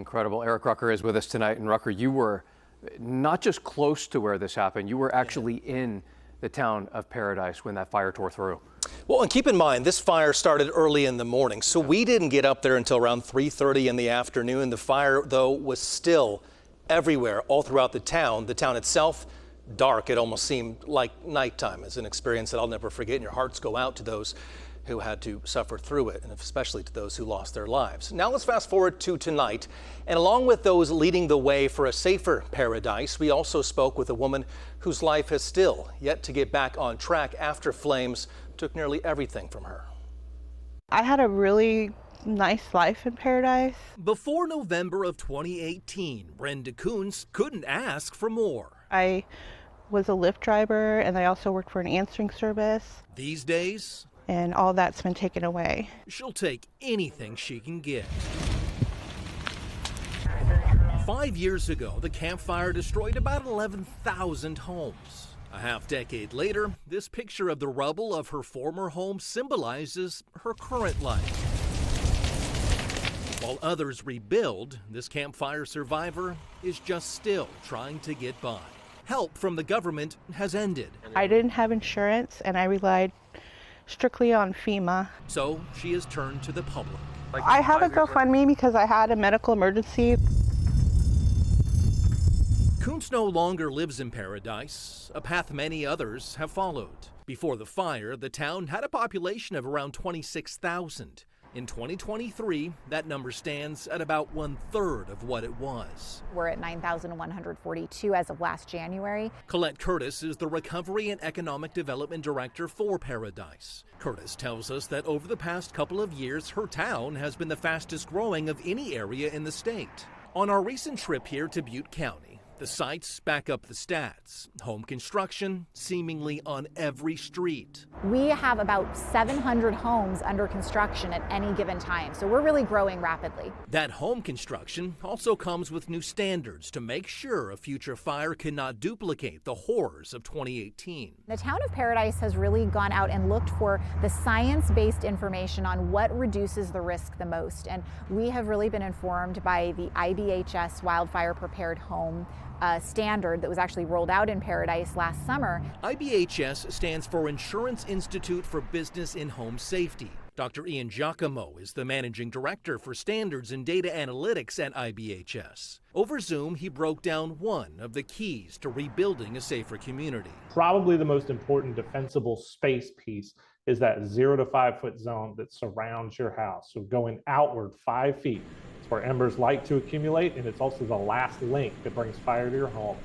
incredible. Eric Rucker is with us tonight. And Rucker, you were not just close to where this happened, you were actually in the town of Paradise when that fire tore through. Well, and keep in mind, this fire started early in the morning, so we didn't get up there until around 3:30 in the afternoon. The fire, though, was still everywhere, all throughout the town. The town itself, dark. It almost seemed like nighttime. It's an experience that I'll never forget, and your hearts go out to those who had to suffer through it, and especially to those who lost their lives. Now let's fast forward to tonight, and along with those leading the way for a safer Paradise, we also spoke with a woman whose life has still yet to get back on track after flames took nearly everything from her. I had a really nice life in Paradise. Before November of 2018, Brenda Kuntz couldn't ask for more. I was a Lyft driver, and I also worked for an answering service. These days, and all that's been taken away. She'll take anything she can get. 5 years ago, the Camp Fire destroyed about 11,000 homes. A half-decade later, this picture of the rubble of her former home symbolizes her current life. While others rebuild, this Camp Fire survivor is just still trying to get by. Help from the government has ended. I didn't have insurance, and I relied strictly on FEMA. So she has turned to the public. I have a GoFundMe because I had a medical emergency. Kuntz no longer lives in Paradise, a path many others have followed. Before the fire, the town had a population of around 26,000. In 2023, that number stands at about 1/3 of what it was. We're at 9,142 as of last January. Colette Curtis is the Recovery and Economic Development Director for Paradise. Curtis tells us that over the past couple of years, her town has been the fastest growing of any area in the state. On our recent trip here to Butte County, the sites back up the stats. Home construction seemingly on every street. We have about 700 homes under construction at any given time, so we're really growing rapidly. That home construction also comes with new standards to make sure a future fire cannot duplicate the horrors of 2018. The town of Paradise has really gone out and looked for the science-based information on what reduces the risk the most, and we have really been informed by the IBHS Wildfire Prepared Home standard that was actually rolled out in Paradise last summer. IBHS stands for Insurance Institute for Business and Home Safety. Dr. Ian Giacomo is the managing director for standards and data analytics at IBHS. Over Zoom, he broke down one of the keys to rebuilding a safer community. Probably the most important defensible space piece is that 0 to 5 foot zone that surrounds your house. So going outward 5 feet. It's where embers like to accumulate, and it's also the last link that brings fire to your home.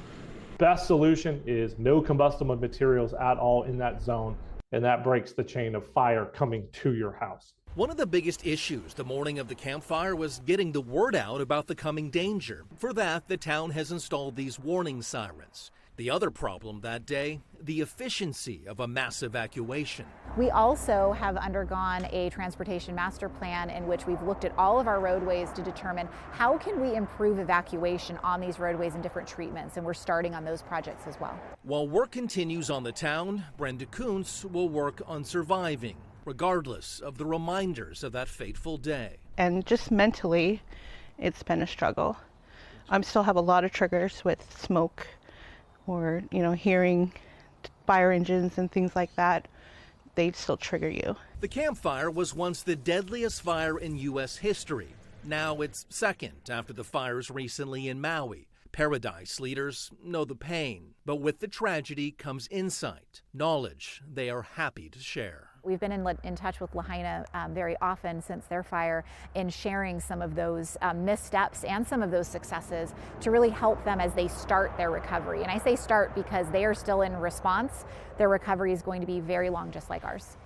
Best solution is no combustible materials at all in that zone, and that breaks the chain of fire coming to your house. One of the biggest issues the morning of the campfire was getting the word out about the coming danger. For that, the town has installed these warning sirens. The other problem that day, the efficiency of a mass evacuation. We also have undergone a transportation master plan in which we've looked at all of our roadways to determine how can we improve evacuation on these roadways and different treatments, and we're starting on those projects as well. While work continues on the town, Brenda Kuntz will work on surviving, regardless of the reminders of that fateful day. And just mentally, it's been a struggle. I still have a lot of triggers with smoke, or, hearing fire engines and things like that. They still trigger you. The campfire was once the deadliest fire in U.S. history. Now it's second after the fires recently in Maui. Paradise leaders know the pain, but with the tragedy comes insight, knowledge they are happy to share. We've been in touch with Lahaina very often since their fire in sharing some of those missteps and some of those successes to really help them as they start their recovery. And I say start because they are still in response. Their recovery is going to be very long, just like ours.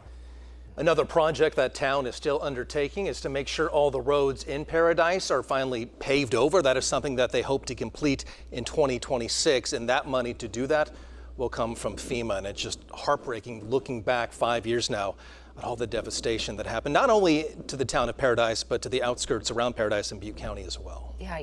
Another project that town is still undertaking is to make sure all the roads in Paradise are finally paved over. That is something that they hope to complete in 2026, and that money to do that will come from FEMA. And it's just heartbreaking looking back 5 years now at all the devastation that happened, not only to the town of Paradise, but to the outskirts around Paradise and Butte County as well. Yeah.